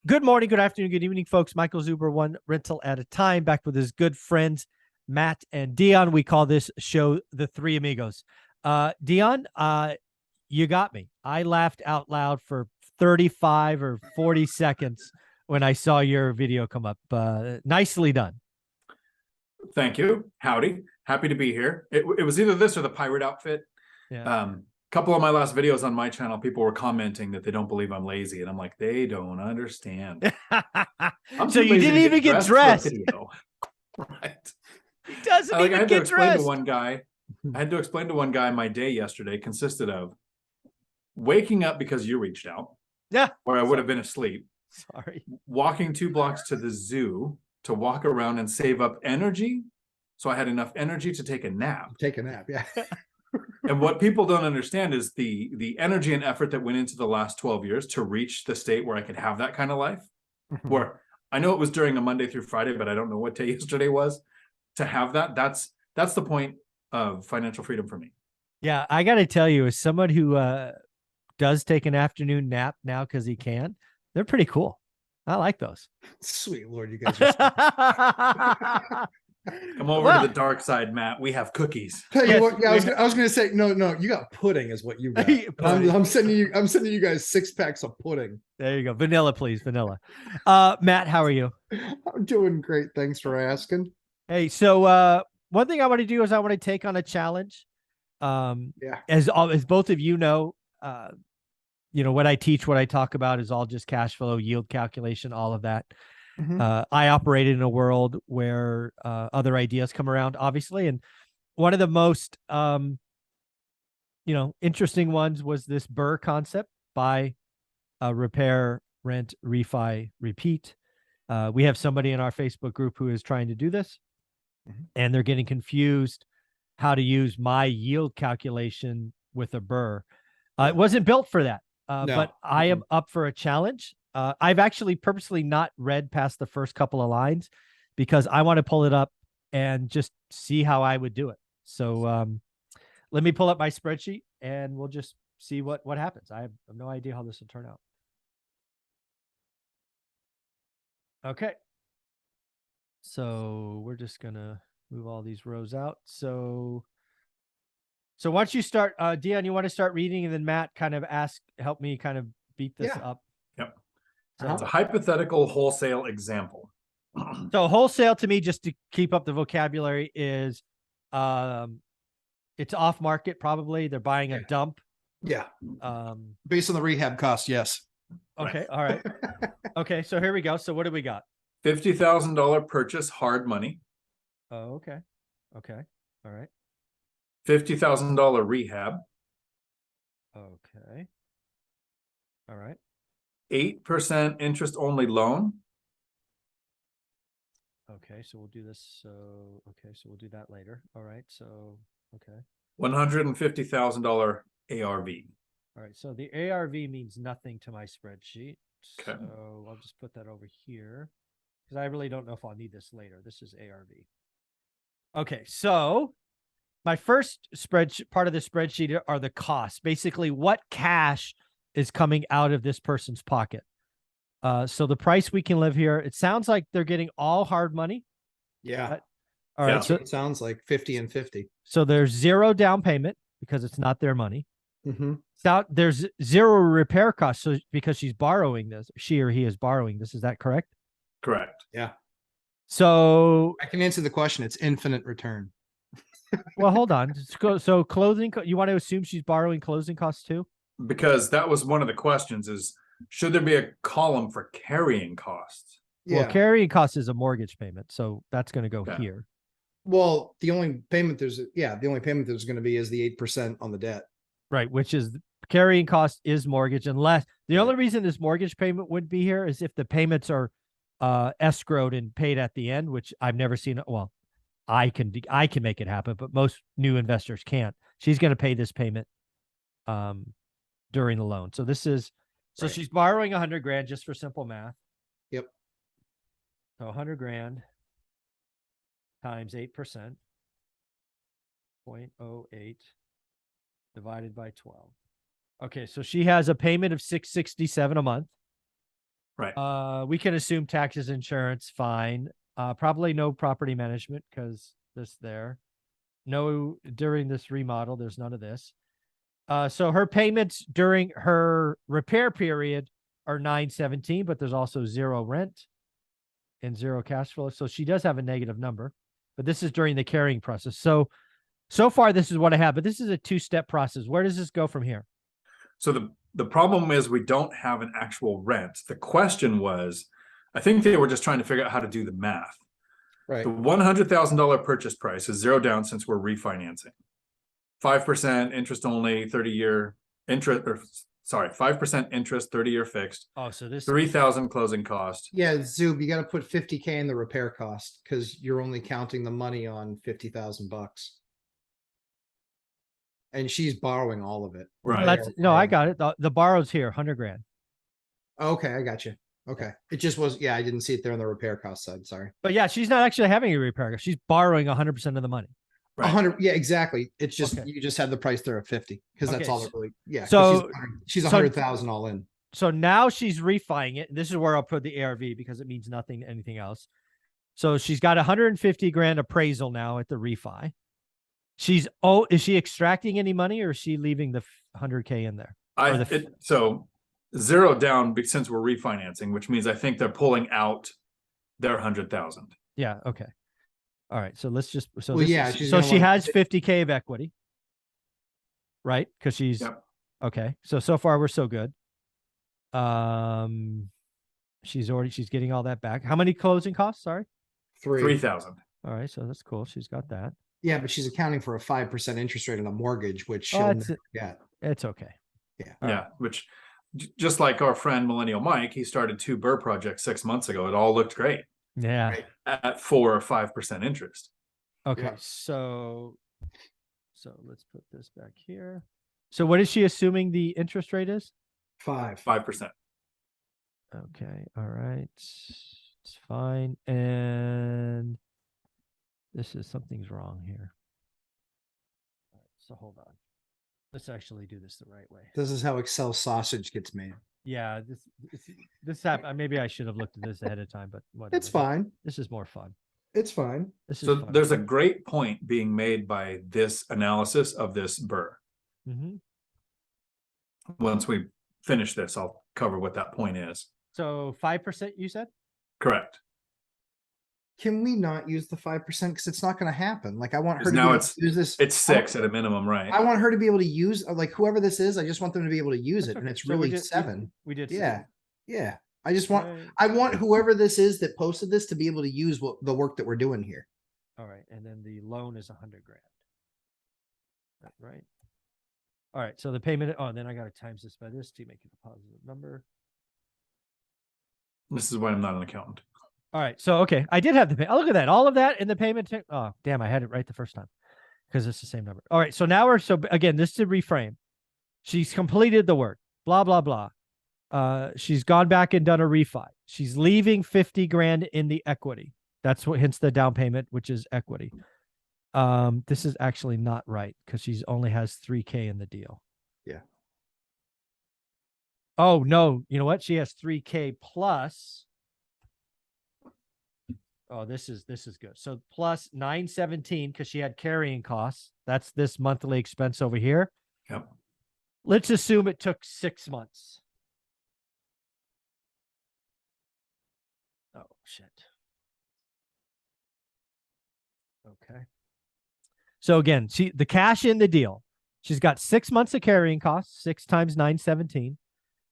Good morning, good afternoon, good evening, folks. Michael Zuber, one rental at a time, back with his good friends, Matt and Dion. We call this show The Three Amigos. Dion, you got me. I laughed out loud for 35 or 40 seconds when I saw your video come up. Nicely done. Thank you. Howdy. Happy to be here. It was either this or the pirate outfit. Yeah. Couple of my last videos on my channel, people were commenting that they don't believe I'm lazy. And I'm like, they don't understand. I'm So too you lazy didn't to even get for a dressed. video. Right. He doesn't I even had to get explain dressed. to one guy. I had to explain to one guy my day yesterday consisted of waking up because you reached out. Yeah. Or I would have been asleep. Sorry. Walking 2 blocks to the zoo to walk around and save up energy. So I had enough energy to take a nap. Take a nap, yeah. And what people don't understand is the energy and effort that went into the last 12 years to reach the state where I could have that kind of life. Where I know it was during a Monday through Friday, but I don't know what day yesterday was. To have that, that's the point of financial freedom for me. Yeah, I got to tell you, as someone who does take an afternoon nap now because he can, they're pretty cool. I like those. Sweet Lord, you guys are Come over to the dark side, Matt. We have cookies. Tell you what, yeah, I was gonna say, no, you got pudding is what you got. I'm sending you guys 6 packs of pudding. There you go. Vanilla, please. Vanilla. Matt, how are you? I'm doing great. Thanks for asking. Hey, so one thing I want to do is I want to take on a challenge. Yeah. As both of you know, what I teach, what I talk about is all just cash flow, yield calculation, all of that. I operate in a world where other ideas come around, obviously. And one of the most, interesting ones was this BRRRR concept: buy, repair, rent, refi, repeat. We have somebody in our Facebook group who is trying to do this, and they're getting confused how to use my yield calculation with a BRRRR. It wasn't built for that, but I am up for a challenge. I've actually purposely not read past the first couple of lines because I want to pull it up and just see how I would do it. So let me pull up my spreadsheet and we'll just see what happens. I have no idea how this will turn out. Okay. So we're just going to move all these rows out. So why don't you start, Dion, you want to start reading, and then Matt kind of help me kind of beat this up. Yep. So it's a hypothetical wholesale example. So wholesale to me, just to keep up the vocabulary, is it's off market. Probably they're buying a dump. Yeah. Based on the rehab cost. Yes. Okay. All right. Okay. So here we go. So what do we got? $50,000 purchase, hard money. Oh, okay. Okay. All right. $50,000 rehab. Okay. All right. 8% interest only loan. Okay, so we'll do this. So we'll do that later. All right. So okay. $150,000 ARV. All right. So the ARV means nothing to my spreadsheet. Okay. So I'll just put that over here because I really don't know if I'll need this later. This is ARV. Okay. So my first part of the spreadsheet are the costs. Basically, what cash is coming out of this person's pocket. So the price we can live here, it sounds like they're getting all hard money. Yeah. Right? All right. So it sounds like 50 and 50. So there's 0 down payment because it's not their money. So there's 0 repair costs. So because she's borrowing this, she or he is borrowing this. Is that correct? Correct. Yeah. So I can answer the question. It's infinite return. Well, hold on. So clothing, you want to assume she's borrowing closing costs too? Because that was one of the questions: is should there be a column for carrying costs? Well, carrying costs is a mortgage payment, so that's going to go here. Well, the only payment there's going to be is the 8% on the debt. Right, which is carrying cost is mortgage, unless the only reason this mortgage payment would be here is if the payments are escrowed and paid at the end, which I've never seen. Well, I can make it happen, but most new investors can't. She's going to pay this payment during the loan. So this is she's borrowing 100 grand just for simple math. Yep. So 100 grand times 8%, 0.08 divided by 12. Okay, so she has a payment of $667 a month. Right. We can assume taxes, insurance, fine. Probably no property management because this there. No, during this remodel, there's none of this. So her payments during her repair period are $917, but there's also 0 rent and 0 cash flow. So she does have a negative number, but this is during the carrying process. So far, this is what I have, but this is a 2-step process. Where does this go from here? So the problem is we don't have an actual rent. The question was, I think they were just trying to figure out how to do the math. Right. The $100,000 purchase price is 0 down since we're refinancing. 5% interest only, 30-year interest, or sorry, 5% interest, 30-year fixed. Oh, so this 3,000 closing cost. Yeah, Zoob, you got to put 50K in the repair cost because you're only counting the money on 50,000 bucks. And she's borrowing all of it. Right. That's no, I got it. The borrow's here, 100 grand. Okay, I got you. Okay. It just was, yeah, I didn't see it there on the repair cost side. Sorry. But yeah, she's not actually having a repair. She's borrowing 100% of the money. Right. 100. Yeah, exactly. It's just, Okay. you just had the price there at 50 because that's Okay, all it really, yeah. 'cause so- she's so- 100,000 all in. So now she's refining it. This is where I'll put the ARV because it means nothing to anything else. So she's got 150 grand appraisal now at the refi. Is she extracting any money or is she leaving the 100K in there? So 0 down since we're refinancing, which means I think they're pulling out their 100,000. Yeah. Okay. All right. So let's just, Well, yeah, she's so gonna she wanna- has 50K of equity, right? Cause she's, Yep. okay. So far we're so good. She's getting all that back. How many closing costs? Sorry. 3,000. All right. So that's cool. She's got that. Yeah, but she's accounting for a 5% interest rate on a mortgage, which she'll that's never get. It's okay. All Yeah, which just like our friend Millennial Mike, he started 2 BRRRR projects 6 months ago. It all looked great Yeah. Right. at 4 or 5% interest. Okay. Yeah. So let's put this back here. So what is she assuming the interest rate is? 5%. Okay. All right. It's fine. And something's wrong here. All right, so hold on. Let's actually do this the right way. This is how Excel sausage gets made. Yeah, this happened. Maybe I should have looked at this ahead of time, but whatever. It's fine. This is more fun. It's fine. This is So fun. there's a great point being made by this analysis of this BRRRR. Mhm. Once we finish this, I'll cover what that point is. So 5% you said? Correct. Can we not use the 5% because it's not going to happen? Like I want her 'Cause to now be able it's- to use this. It's 6 at a minimum, right? I want her to be able to use like whoever this is. I just want them to be able to use That's it, and okay. it's So we really did- 7. We did. Yeah, yeah. I just want. Right. I want whoever this is that posted this to be able to use the work that we're doing here. All right, and then the loan is 100 grand. Right. All right, so the payment. Oh, then I got to times this by this to make it a positive number. This is why I'm not an accountant. All right, so okay, I did have the pay. Oh, look at that, all of that in the payment. Oh, damn, I had it right the first time because it's the same number. All right, so now we're again. This to reframe. She's completed the work. Blah blah blah. She's gone back and done a refi. She's leaving 50 grand in the equity. That's what hence the down payment, which is equity. This is actually not right because she's only has 3K in the deal. Yeah. Oh no, you know what? She has 3K plus. Oh, this is good. So plus 917 because she had carrying costs. That's this monthly expense over here. Yep. Let's assume it took 6 months. Oh shit. Okay. So again, the cash in the deal. She's got 6 months of carrying costs, 6 times 917,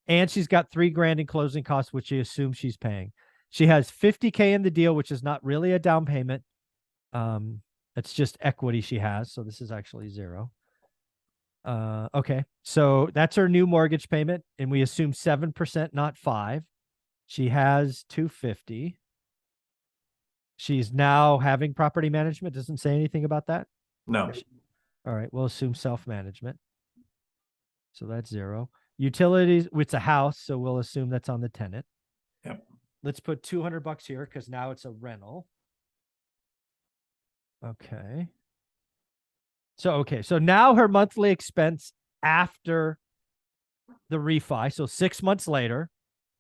and she's got 3 grand in closing costs, which she assumes she's paying. She has 50K in the deal, which is not really a down payment. It's just equity she has. So this is actually 0. Okay. So that's her new mortgage payment. And we assume 7%, not 5. She has 250. She's now having property management. Doesn't say anything about that. No. All right. We'll assume self-management. So that's 0. Utilities, it's a house. So we'll assume that's on the tenant. Yep. Let's put $200 here because now it's a rental. Okay. So now her monthly expense after the refi. So 6 months later.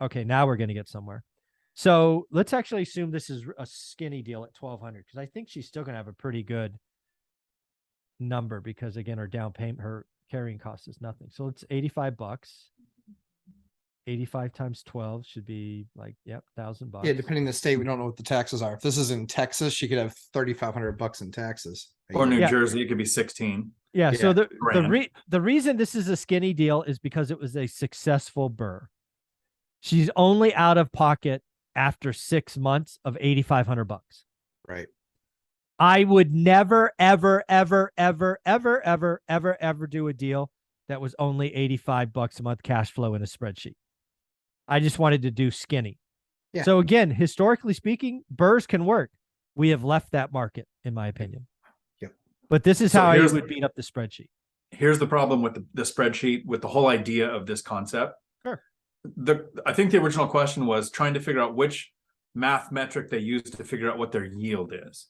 Okay, now we're going to get somewhere. So let's actually assume this is a skinny deal at 1,200 because I think she's still going to have a pretty good number because again, her down payment, her carrying cost is nothing. So it's $85. 85 times 12 should be like, yep, $1,000. Yeah, depending on the state, we don't know what the taxes are. If this is in Texas, she could have $3,500 in taxes. Or New Yeah. Jersey, it could be 16. Yeah. Yeah, So grand. the reason this is a skinny deal is because it was a successful BRRRR. She's only out of pocket after 6 months of $8,500. Right. I would never, ever, ever, ever, ever, ever, ever, ever do a deal that was only $85 a month cash flow in a spreadsheet. I just wanted to do skinny. Yeah. So again, historically speaking, BRRRRs can work. We have left that market, in my opinion. Yep. But this is So how I here's- would beat up the spreadsheet. Here's the problem with the spreadsheet, with the whole idea of this concept. Sure. I think the original question was trying to figure out which math metric they use to figure out what their yield is.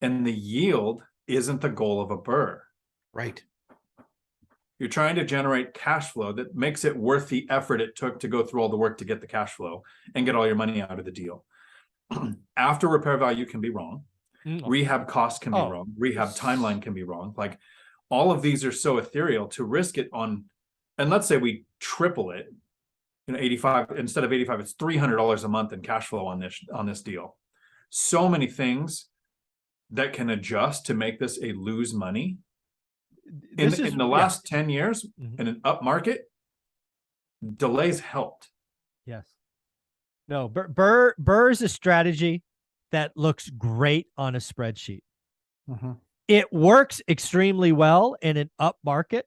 And the yield isn't the goal of a BRRRR. Right. You're trying to generate cash flow that makes it worth the effort it took to go through all the work to get the cash flow and get all your money out of the deal. After repair value can be wrong. Rehab costs can be wrong. Rehab timeline can be wrong. Like all of these are so ethereal to risk it on. And let's say we triple it, 85 instead of 85, it's $300 a month in cash flow on this deal. So many things that can adjust to make this a lose money. In the last 10 years, in an up market, delays helped. Yes. No, BRRRR is a strategy that looks great on a spreadsheet. It works extremely well in an up market.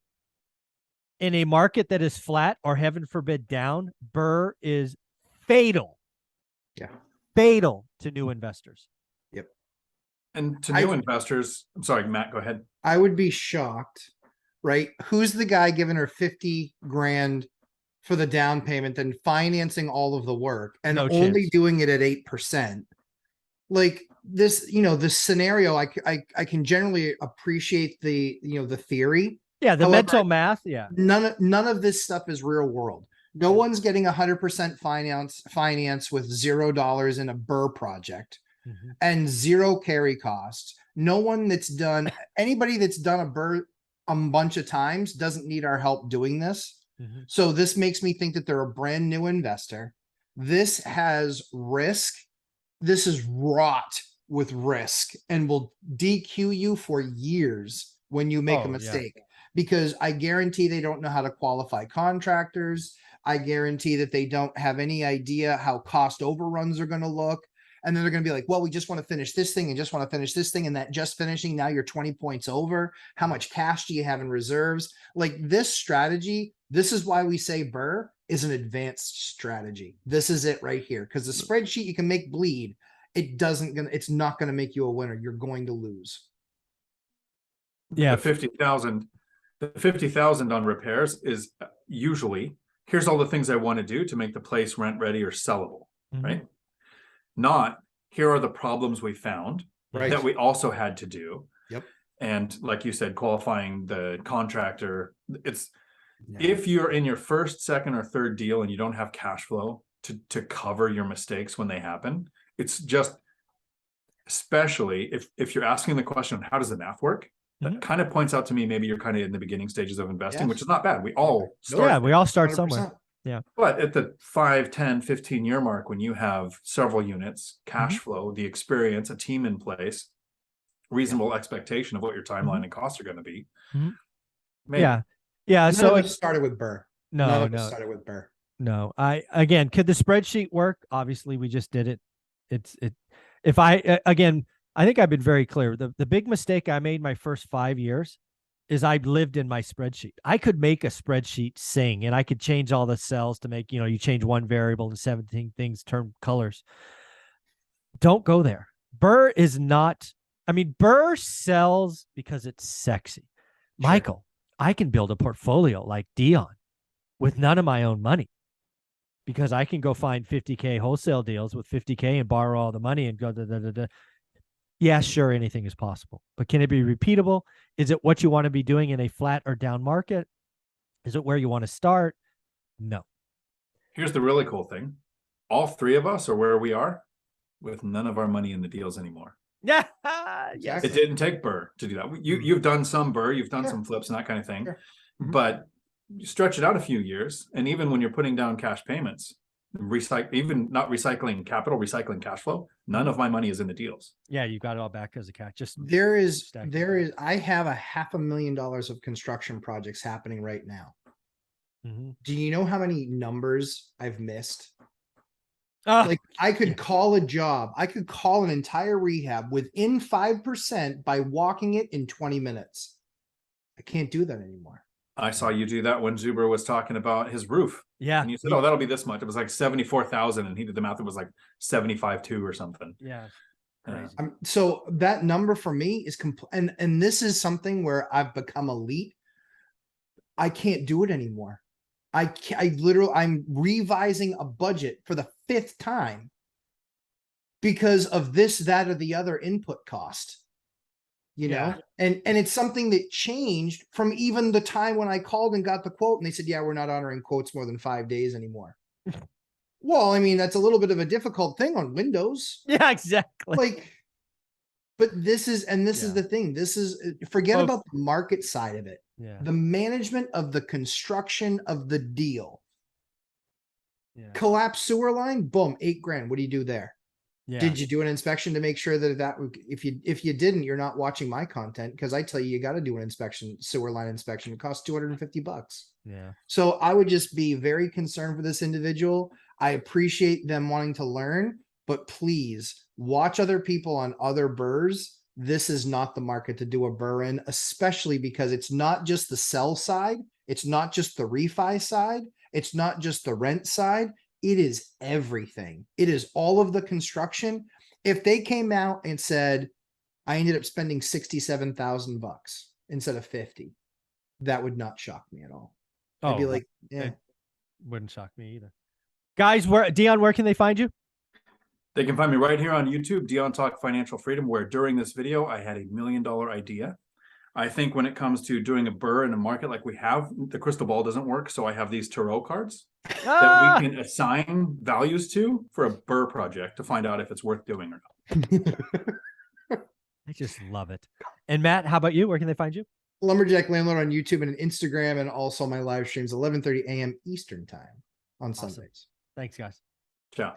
In a market that is flat or heaven forbid down, BRRRR is fatal. Yeah. Fatal to new investors. Yep. And to new investors, I'm sorry, Matt, go ahead. I would be shocked, right? Who's the guy giving her 50 grand for the down payment, then financing all of the work and No only chance. doing it at 8%? Like this, this scenario, I can generally appreciate the, the theory. Yeah, the However, mental math. Yeah. None of this stuff is real world. No one's getting 100% finance with $0 in a BRRRR project and zero carry costs. No one anybody that's done a BRRRR a bunch of times doesn't need our help doing this. So this makes me think that they're a brand new investor. This has risk. This is wrought with risk and will DQ you for years when you make a mistake. Because I guarantee they don't know how to qualify contractors. I guarantee that they don't have any idea how cost overruns are going to look. And then they're going to be like, well, we just want to finish this thing and just want to finish this thing. And that just finishing, now you're 20 points over. How much cash do you have in reserves? Like this strategy, this is why we say BRRRR is an advanced strategy. This is it right here. Because the spreadsheet you can make bleed. It's not going to make you a winner. You're going to lose. Yeah. The 50,000 on repairs is usually, here's all the things I want to do to make the place rent ready or sellable, right? Not, here are the problems we found that we also had to do. Yep. And like you said, qualifying the contractor, if you're in your first, second, or third deal and you don't have cash flow to cover your mistakes when they happen, it's just, especially if you're asking the question, how does the math work? That kind of points out to me, maybe you're kind of in the beginning stages of investing, which is not bad. We all start. Yeah, we all start 100%. somewhere. Yeah. But at the 5, 10, 15 year mark, when you have several units, cash flow, the experience, a team in place, reasonable expectation of what your timeline and costs are going to be. Maybe. Yeah. Yeah. So So it started with BRRRR. None of us started with BRRRR. No, again, could the spreadsheet work? Obviously we just did it. I think I've been very clear. The big mistake I made my first 5 years is I lived in my spreadsheet. I could make a spreadsheet sing and I could change all the cells to make, you change one variable and 17 things turn colors. Don't go there. BRRRR is not, BRRRR sells because it's sexy. Sure. Michael, I can build a portfolio like Dion with none of my own money because I can go find 50K wholesale deals with 50K and borrow all the money and go Yeah, sure, anything is possible. But can it be repeatable? Is it what you want to be doing in a flat or down market? Is it where you want to start? No. here's the really cool thing. All three of us are where we are with none of our money in the deals anymore. Yeah. Yes. It didn't take BRRRR to do that. You've done some BRRRR, you've done Sure. some flips and that kind of thing, Sure. Mhm. but you stretch it out a few years, and even when you're putting down cash payments, even not recycling capital, recycling cash flow, none of my money is in the deals. Yeah, you got it all back as a cash. Just Stack. I have $500,000 of construction projects happening right now. Mhm. Do you know how many numbers I've missed? Ah, Like I could yeah. call a job. I could call an entire rehab within 5% by walking it in 20 minutes. I can't do that anymore. I saw you do that when Zuber was talking about his roof. Yeah. And you said, oh, that'll be this much. It was like 74,000. And he did the math. It was like 75.2 or something. Yeah. Yeah. Crazy. So that number for me is and this is something where I've become elite. I can't do it anymore. I'm revising a budget for the 5th time because of this, that, or the other input cost. You know, and it's something that changed from even the time when I called and got the quote and they said, yeah, we're not honoring quotes more than 5 days anymore. Well, I mean, that's a little bit of a difficult thing on Windows. Yeah, exactly. Like, but this is the thing. This is, forget about the market side of it. Yeah. The management of the construction of the deal. Yeah. Collapse sewer line, boom, $8,000. What do you do there? Yeah. Did you do an inspection to make sure that if you didn't, you're not watching my content, because I tell you got to do an inspection, sewer line inspection. It costs $250. Yeah. So I would just be very concerned for this individual. I appreciate them wanting to learn, but please watch other people on other BRRRRs. This is not the market to do a BRRRR in, especially because it's not just the sell side. It's not just the refi side. It's not just the rent side. It is everything. It is all of the construction. If they came out and said, I ended up spending $67,000 instead of 50, that would not shock me at all. I'd be like, yeah. It wouldn't shock me either. Guys, Dion, where can they find you? They can find me right here on YouTube, Dion Talk Financial Freedom, where during this video, I had $1 million idea. I think when it comes to doing a BRRRR in a market like we have, the crystal ball doesn't work. So I have these tarot cards that we can assign values to for a BRRRR project to find out if it's worth doing or not. I just love it. And Matt, how about you? Where can they find you? Lumberjack Landlord on YouTube and Instagram, and also my live streams 11:30 a.m. Eastern time on Awesome. Sundays. Thanks, guys. Ciao.